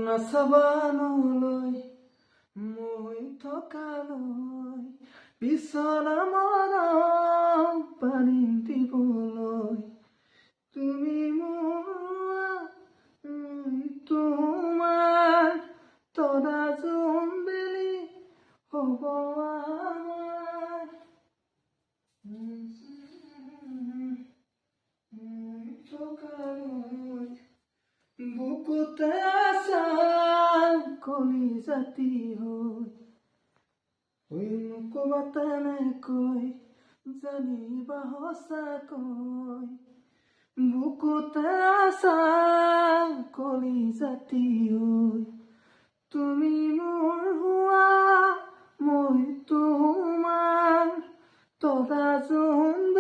নাচাবানলৈ মই থকালৈ বিচনা মৰম পানী দিবলৈ তুমি মোৰ মই তোমাৰ তৰা জোনবেলি হ'ব আমাৰ থকালৈ বুকুতে আছা কলি জাতি হৈ নকবা তেনেকৈ জানিবা সঁচাকৈ বুকুতে আছা কলি জাতি হৈ তুমি মোৰ হোৱা মই তোমাৰ তৰা জোন